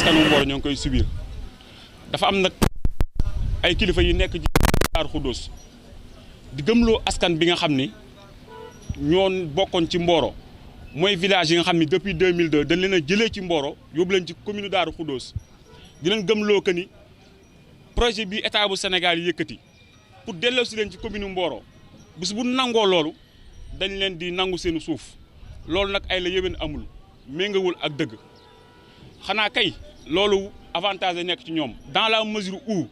askanu Mboro ñoo ngi koy subir dafa am nag ay kilifa yu nekk ci Daaru Xudoos di gëmloo askan bi nga xam ni ñoo bokkoon ci Mboro mooy village yi nga xam ni depuis 2002 dañ leen a jëlee ci Mboro yóbbu leen ci commune Daaru Xudoos di leen gëmloo que ni projet bi état bu Sénégal yëkkati pour delloosi leen ci commune Mboro bis bu nangoo loolu dañ leen di nangu seenu suuf loolu nag ay la yéwén amul méngawul ak dëgg xanaa kay loolu avantage la nekk ci ñoom dans la mesure où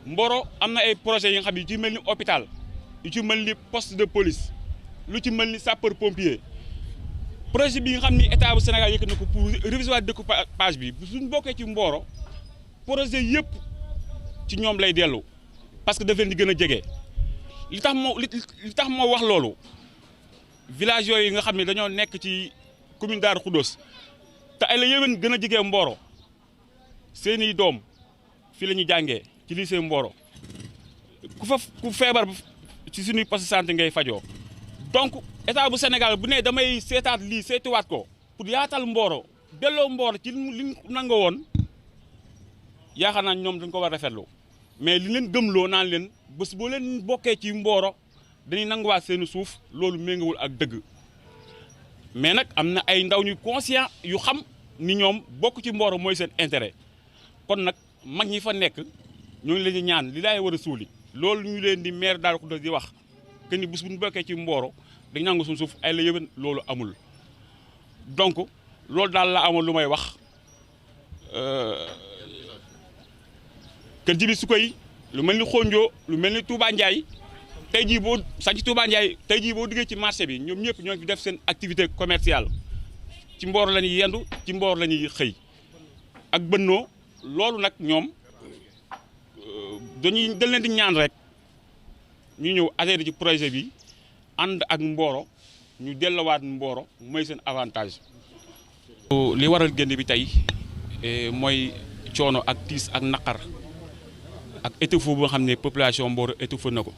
Mboro am na ay projets yi nga xam ne yu ci mel ni hôpital yu ci mel ni poste de police lu ci mel ni sapeur pompier projet bi nga xam ni état bu Sénégal yëkkati na ko pour réviser découpage bi suñ bokkee ci Mboro projet yëpp ci ñoom lay dellu parce que daf leen di gën a jege li tax moo wax loolu village yooyu nga xam ne dañoo nekk ci commune Darou Khoudoss te ay la yéwén gën a jege Mboro seeni doom fii la ñuy jàngee ci lycée Mboro ku feebar ci suñuy poste de santé ngay fajoo donc état bu Sénégal bu ne damay seetaat lii seetuwaat ko pour yaatal Mboro delloo Mboro ci li nangoo woon yaakaar naa ñoom dañ ko war a rafetlu mais li leen gëmloo naan leen bés boo leen bokkee ci Mboro dañuy nanguwaat seeni suuf loolu méngawul ak dëgg mais nag am na ay ndaw ñu conscient yu xam ni ñoom bokk ci Mboro mooy seen intérêt kon nag mag ñi fa nekk ñoo ngi leen di ñaan li laay war a suuli loolu ñu leen di maire Darou Khoudoss di wax que ni bés bu ñu bokkee ci Mboro dañu nangu suñu suuf ay la yëwén loolu amul donc loolu daal la amoon lu may wax kër jibi su koy lu mel ni Xonjo lu mel ni Touba Ndiaye tey jii boo sax ci Touba Ndiaye tey jii boo duggee ci marché bi ñoom ñëpp ñoo ngi fi def seen activité commerciale ci Mboro la ñuy yendu ci Mboro la ñuy xëy ak bënnoo loolu nag ñoom dañ leen di ñaan rek ñu ñëw adhéré ci projet bi ànd ak Mboro ñu delluwaat Mboro mooy seen avantage. li waral génn bi tey mooy coono ak tiis ak naqar ak étouffé bu nga xam ne population Mboro étouffé na ko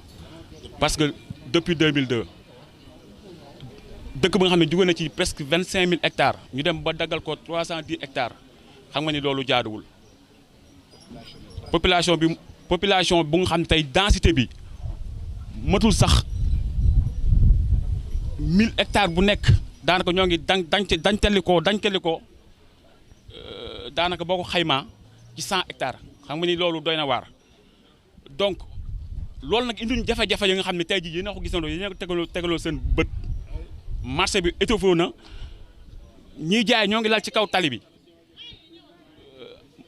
parce que depuis 2002 dëkk ba nga xam ne jóge na ci presque 25000 hectares ñu dem ba daggal ko 310 hectares xam nga ni loolu jaaduwul population bu nga xam ne tey densité bi matul sax 1000 hectares bu nekk daanaka ñoo ngi dañtali ko daanaka boo ko xaymaa ci 100 hectares xam nga ni loolu doy na waar donc loolu nag indiñ jafe-jafe yi nga xam ne tey jii yéen a ko gisandoo yéen a ko tegaloo seen bët marché bi étouffé na ñiy jaay ñoo ngi lal ci kaw tali bi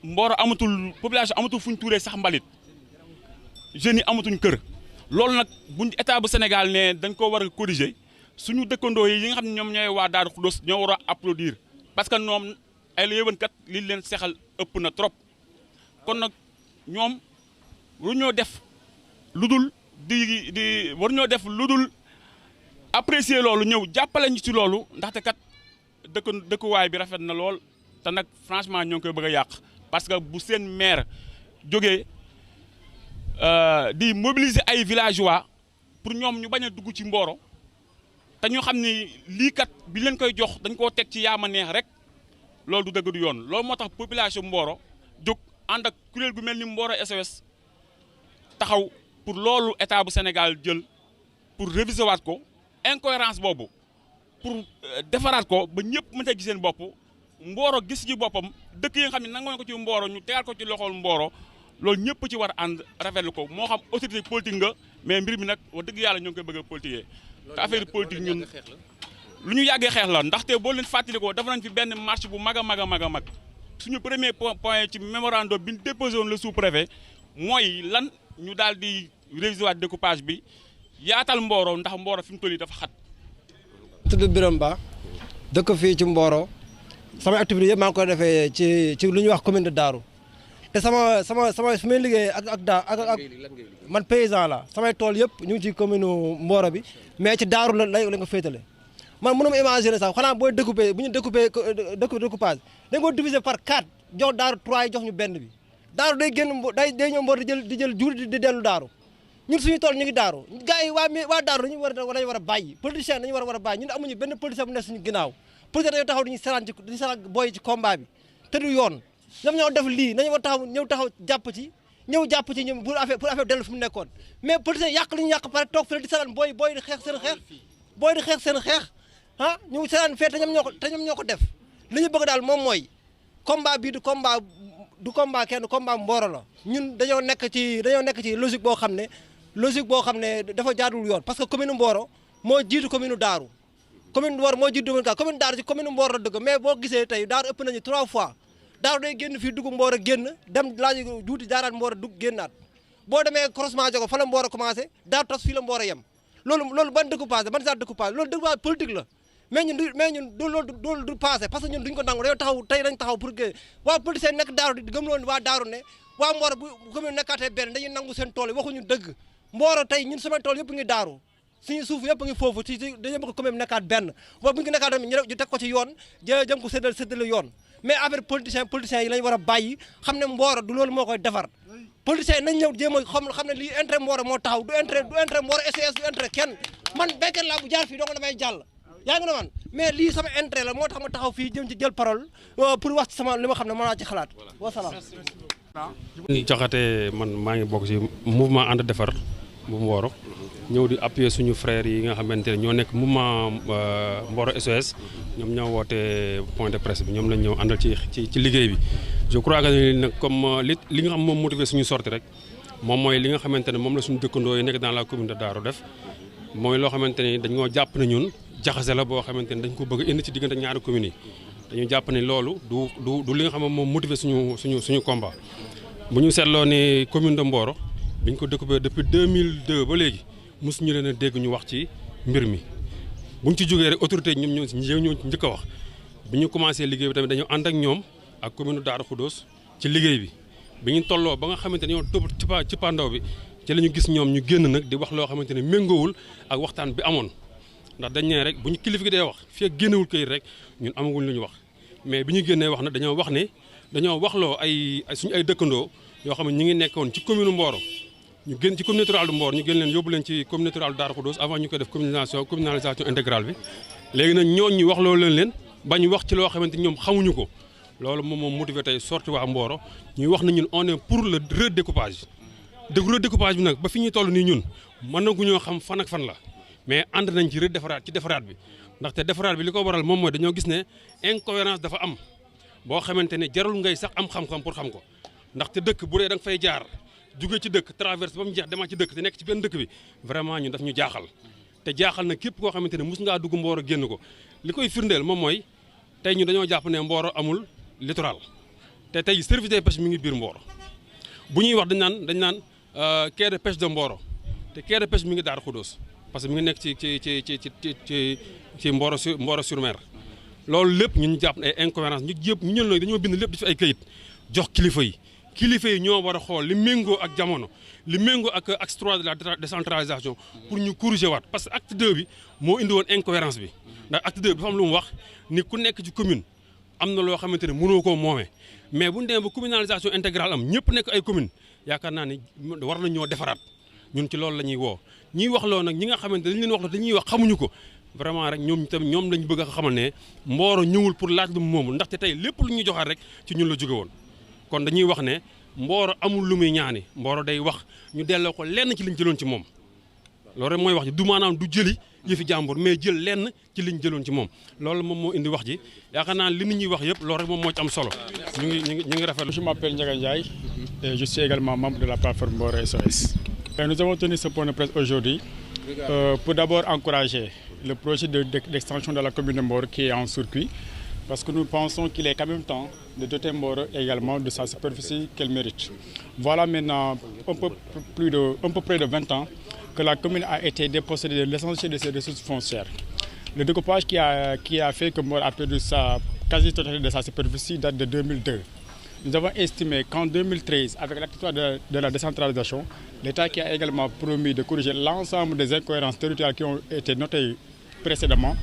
Mboro amatul population amatul fu ñu tuuree sax mbalit jeunes yi amatuñ kër loolu nag buñ état bu Sénégal ne dañ ko war a corriger suñu dëkkandoo yi nga xam ne ñoom ñooy waa Darou Khoudoss ñoo war a applaudir parce que ñoom ay la yëwan kat li leen sexal ëpp na trop kon nag ñoom waru ñoo def lu dul waru ñoo def lu dul apprécier loolu ñëw jàppale ñu ci loolu ndaxte kat dëkkuwaay bi rafet na lool te nag franchement ñoo ngi koy bëgg a yàq parce que bu seen maire jógee di mobiliser ay villageois pour ñoom ñu bañ a dugg ci Mboro te ñu xam ni lii kat bi leen koy jox dañ koo teg ci yaama neex rek loolu du dëgg du yoon loolu moo tax population Mboro jóg ànd ak kuréel gu mel ni Mboro SOS taxaw pour loolu état bu Sénégal jël pour réviser waat ko incohérence boobu pour defaraat ko ba ñëpp mën a gis seen bopp Mboro gis ci boppam dëkk yi nga xam ne nangoon ko ci Mboro ñu tegal ko ci loxol Mboro loolu ñëpp ci war a ànd rafetlu ko moo xam autorité politique nga mais mbir mi nag wax dëgg yàlla ñoo ngi koy bëgg a politiquer te affaire politique ñun lu ñu yàggee xeex la ndaxte boo leen fàttalikoo dafa nañ fi benn marche bu mag a mag suñu premier point ci mémorandum bi ñu déposé woon le sous-préfet mooy lan ñu daal di réviser waat découpage bi yaatal Mboro ndax Mboro fi mu toll nii dafa xat. tudd Birame Ba dëkk fii ci Mboro sama activité yëpp maa ngi koy defee ci lu ñuy wax commune de Darou te sama su may liggéey ak man paysan la samay tool yëpp ñu ngi ci commune Mboro bi mais ci Darou la nga féetale man mënu ma imaginer sax xanaa booy découpé bu ñu découpage dañ ko diviser par 4 jox Darou 3 yi jox ñu benn bi Darou day génn day ñëw Mboro di jël jur di dellu Darou ñun suñu tool ñu ngi Darou gars yi waa Darou dañu war a bàyyi politicien dañu war a bàyyi ñun amuñu benn politicien bu nekk suñu ginnaaw politicien dañoo taxaw diñu saraan booy ci combat bi te du yoon ñoom ñoo def lii nañu war taxaw ñëw jàpp ci ñoom pour affaire dellu fi mu nekkoon mais politiciens yàq li ñu yàq pare toog fële di seetaan booy di xeex seen xeex ah ñu seetaan fee te ñoom ñoo ko def li ñu bëgg daal moom mooy combat bii du combat kenn combat Mboro la ñun dañoo nekk ci logique boo xam ne dafa jaadul yoon parce que commune Mboro moo jiitu commune Daaru commune Mboro moo jiitu commune Daaru ci commune Mboro la dëgg mais boo gisee tey Daaru ëpp nañu 3 fois Daaru day génn fii dugg Mboro génn dem laaj juuti jaaraat Mboro dugg génnaat boo demee croisement Diogo fa la Mboro commencé Daaru tas fii la Mboro yem loolu ban découpage ban genre découpage loolu découpage politique la mais ñun loolu du passé parce que ñun duñ ko nangu dañu taxaw pour que waa politicien nekk Daaru di gëmloon waa Daaru ne waa Mboro bu commune nekkaatee benn dañuy nangu seen tool yi waxuñu dëgg Mboro tey ñun sama tool yëpp ngi Daaru suñu suuf yëpp ngi foofu dañoo bëgg commune nekkaat benn boobu bu ñu nekkaat tamit ñu teg ko ci yoon jëm ko séddale yoon mais affaire politiciens yi lañu war a bàyyi xam ne Mboro du loolu moo koy defar politiciens yi nañ ñëw jéem a xam ne lii intérêt Mboro moo taxaw du intérêt Mboro SCS du intérêt kenn man béykat laa bu jaar fii donc damay jàll yaa ngi ne man mais lii sama intérêt la moo tax ma taxaw fii jëm ci jël parole pour wax ci sama li ma xam ne mën naa ci xalaat wasalaam. Jaxate man maa ngi bokk ci mouvement ànd defar bu Mboro ñëw di appuyer suñu frères yi nga xamante ne ñoo nekk mouvement Mboro SOS ñoom ñoo woote point de presse bi ñoom lañ ñëw àndal ci liggéey bi. je crois que nag comme li nga xam moom motivé suñu sortie rek moom mooy li nga xamante ne moom la suñu dëkkandoo yi nekk dans la commune de Darou def mooy loo xamante ni dañoo jàpp ne ñun jaxase la boo xamante ni dañ ko bëgg indi ci diggante ñaari communes yi dañu jàpp ne loolu du li nga xam ne moom motivé suñu combat. bu ñu seetloo ne commune de Mboro biñ ko découpé depuis 2002 ba léegi mosuñu leen a dégg ñu wax ci mbir mi buñ ci jógee rek autorité ñoom ñoo ci njëkk a wax bi ñu commencé liggéey bi tamit dañoo ànd ak ñoom ak commune Darou Khoudoss ci liggéey bi ñu tolloo ba nga xamante ne ñoo topp ci pandaw bi ci la ñu gis ñoom ñu génn nag di wax loo xamante ne méngoowul ak waxtaan bi amoon ndax dañ ne rek bu ñu kilifa gi dee wax fii ak génnewul këyit rek ñun amaguñ lu ñu wax mais bi ñu génnee wax na dañoo wax ne dañoo waxloo suñu ay dëkkandoo yoo xam ne ñu ngi nekkoon ci commune Mboro ñu génn ci communauté rurale du Mboro ñu génn leen yóbbu leen ci communauté rurale Darou Khoudoss avant ñu koy def communalisation intégrale bi léegi nag ñooñu ñu waxloo leen ba ñu wax ci loo xamante ñoom xamuñu ko loolu moom motivé tey sorti waa Mboro ñuy wax na ñun on est pour le redécoupage redécoupage bi nag ba fi ñuy toll nii ñun mën naguñoo xam fan ak fan la mais ànd nañ ci defaraat bi ndaxte defaraat bi li ko waral moom mooy dañoo gis ne incohérence dafa am boo xamante ne jarul ngay sax am xam-xam pour xam ko ndaxte dëkk bu dee da nga fay jaar jóge ci dëkk traverse ba mu jeex demaat ci dëkk te nekk ci benn dëkk bi vraiment ñun daf ñu jaaxal te jaaxal na képp koo xamante ne mus ngaa dugg Mboro génn ko li koy firndeel moom mooy tey ñu dañoo jàpp ne Mboro amul littoral te tey service des pêches mi ngi biir Mboro bu ñuy wax dañ naan quai de pêche de Mboro te quai de pêche mi ngi Darou Khoudoss parce que mi ngi nekk ci Mboro sur mer loolu lépp ñun jàpp ne ay incohérence ñu ñun nag dañoo bind lépp di fi ay kayit jox kilifa yi ñoo war a xool li méngoo ak jamono li méngoo ak acte 3 de la décentralisation pour ñu corriger waat parce que acte 2 bi moo indi woon incohérence bi ndax acte 2 bi dafa am lu mu wax ni ku nekk ci commune am na loo xamante ne mënoo koo moomee mais bu ñu demee ba communalisation intégrale am ñëpp nekk ay commune yaakaar naa ni war nañ ñoo defaraat ñun ci loolu la ñuy woo ñiy wax loo nag ñi nga xamante dañu leen wax dañuy wax xamuñu ko vraiment rek ñoom lañ bëgg a xamal ne Mboro ñëwul pour laaj lu mu moomul ndaxte tey lépp lu ñuy joxaat rek ci ñun la jóge woon kon dañuy wax ne Mboro amul lu muy ñaani Mboro day wax ñu delloo ko lenn ci liñ jëloon ci moom loolu rek mooy wax ji du maanaam du jëli yëfi jàmbur mais jël lenn ci liñ jëloon ci moom loolu moom moo indi wax ji yaakaar naa li nit ñuy wax yëpp loolu rek moom moo ci am solo ñu ngi rafetlu. Je m'appelle Ndiaga Ndiaye et je suis également membre de la plateforme Mboro SOS. Nous avons tenu ce point de presse aujourd'hui pour d'abord encourager le projet d'extension de la commune de Mboro qui est en circuit parce que nous pensons qu'il est quand même temps de doter Mboro également de sa superficie qu'elle mérite. Voilà maintenant un peu près de 20 ans que la commune a été dépossédée de l'essentiel de ses ressources foncières. Le découpage qui a fait que Mboro a perdu sa quasi-totalité de sa superficie date de 2002. Nous avons estimé qu'en 2013, avec l'acte 3 de la décentralisation, l'État qui a également promis de corriger l'ensemble des incohérences territoriales qui ont été notées précédemment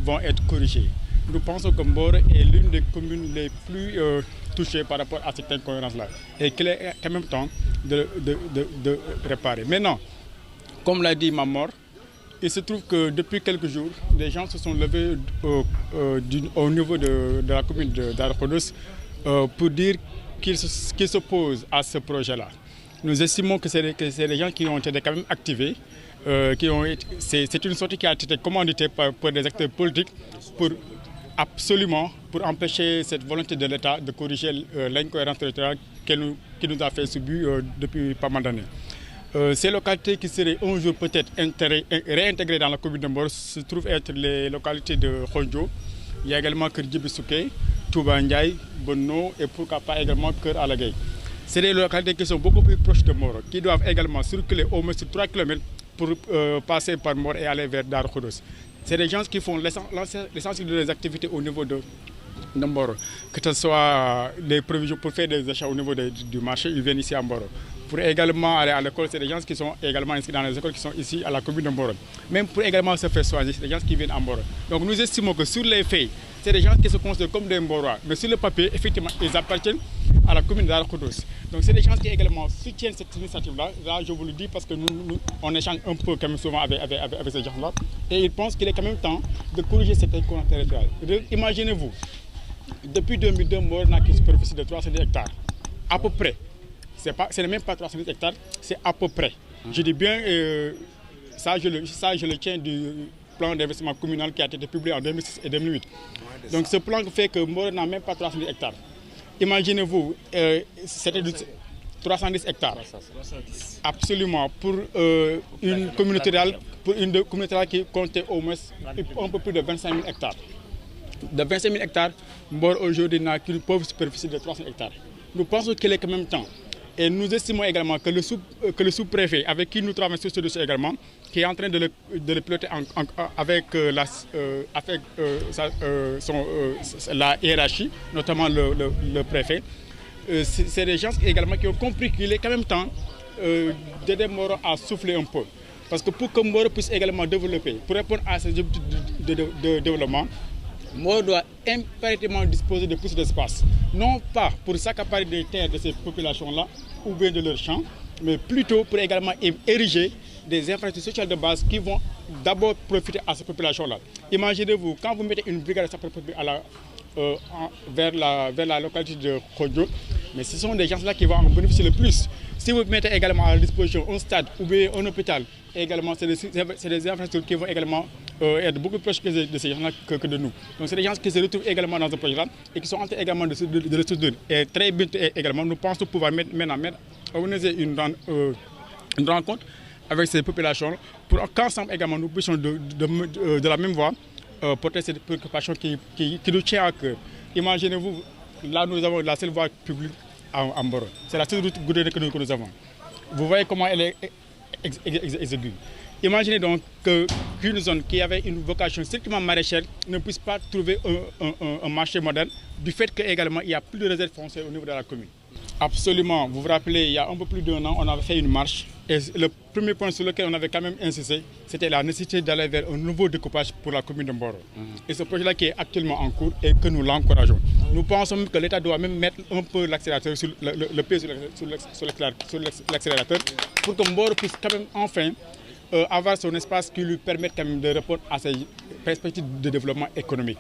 vont être corrigées. Nous pensons que Mboro est l'une des communes les plus touchées par rapport à cette incohérence-là et qu'il est quand même temps de réparer. Maintenant, comme l'a dit Mamor, il se trouve que depuis quelques jours, les gens se sont levés au niveau de la commune de Darou Khoudoss pour dire qu'ils s'opposent à ce projet-là. Nous estimons que c'est des gens qui ont été quand même activés, c'est une sortie qui a été commanditée par des acteurs politiques pour empêcher cette volonté de l'État de corriger l'incohérence territoriale qui nous a fait subir depuis pas mal d'années. Ces localités qui seraient un jour peut-être réintégrées dans la commune de Mboro se trouvent être les localités de Khondjo. Il y a également Kër Djibisouké, Touba Ndiaye, Bonno et pourquoi pas également Kër Alagay. C'est des localités qui sont beaucoup plus proches de Mboro, qui doivent également circuler au moins sur 3 km pour passer par Mboro et aller vers Darou Khoudoss. C'est des gens qui font l'essentiel des activités au niveau de Mboro, que ce soit les provisions pour faire des achats au niveau du marché, ils viennent ici à Mboro. Pour également aller à l'école, c'est des gens qui sont également inscrits dans les écoles qui sont ici à la commune de Mboro. Même pour également se faire soigner, c'est des gens qui viennent à Mboro. Donc nous estimons que sur les faits, c'est des gens qui se considèrent comme des Mborois. Mais sur le papier, effectivement, ils appartiennent à la commune de Darou Khoudoss. Donc c'est des gens qui également soutiennent cette initiative-là. Là, je vous le dis parce que nous on échange un peu quand même souvent avec ces gens-là. Et ils pensent qu'il est quand même temps de corriger cette incohérence territoriale. Imaginez-vous, depuis 2002, Mboro n'a qu'une superficie de 310 hectares. À peu près. Ce n'est même pas 310 hectares, c'est à peu près. Je dis bien, ça je le tiens du plan d'investissement communal qui a été publié en 2006 et 2008. Donc ce plan fait que Mboro n'a même pas 310 hectares. Imaginez-vous, c'était 310 hectares. Absolument. Pour une communauté rurale qui comptait au moins un peu plus de 25 000 hectares. De 25 000 hectares, Mboro aujourd'hui n'a qu'une pauvre superficie de 300 hectares. Nous pensons qu'il est quand même temps. Et nous estimons également que le sous-préfet, avec qui nous travaillons sur ce dossier également, qui est en train de le piloter avec la hiérarchie, notamment le préfet, c'est des gens également qui ont compris qu'il est quand même temps d'aider Mboro à souffler un peu. Parce que pour que Mboro puisse également développer, pour répondre à ces objectifs de développement, Mboro doit impérativement disposer de plus d'espace. Non pas pour s'accaparer des terres de ces populations-là ou bien de leurs champs, mais plutôt pour également ériger des infrastructures sociales de base qui vont d'abord profiter à ces populations-là. Imaginez-vous, quand vous mettez une brigade de sapeurs-pompiers vers la localité de Khondjo, mais ce sont des gens-là qui vont en bénéficier le plus. Si vous mettez également à la disposition un stade ou bien un hôpital, également c'est des infrastructures qui vont également être beaucoup plus proches de ces gens-là que de nous. Donc c'est des gens qui se retrouvent également dans ce projet-là et qui sont en train également de le soutenir. Et très bientôt également, nous pensons pouvoir organiser une rencontre avec ces populations pour qu'ensemble également nous puissions de la même voie porter cette préoccupation qui nous tient à cœur. Imaginez-vous, là nous avons la seule voie publique à Mboro. C'est la seule route goudronnée que nous avons. Vous voyez comment elle est exiguë. Imaginez donc qu'une zone qui avait une vocation strictement maraîchère ne puisse pas trouver un marché moderne du fait qu'également il n'y a plus de réserve foncière au niveau de la commune. Absolument. Vous vous rappelez, il y a un peu plus d'1 an, on avait fait une marche. Et le premier point sur lequel on avait quand même insisté, c'était la nécessité d'aller vers un nouveau découpage pour la commune de Mboro. Et ce projet-là qui est actuellement en cours et que nous l'encourageons. Nous pensons que l'État doit même mettre un peu l'accélérateur, le pied sur l'accélérateur pour que Mboro puisse quand même enfin avoir son espace qui lui permette quand même de répondre à ses perspectives de développement économique.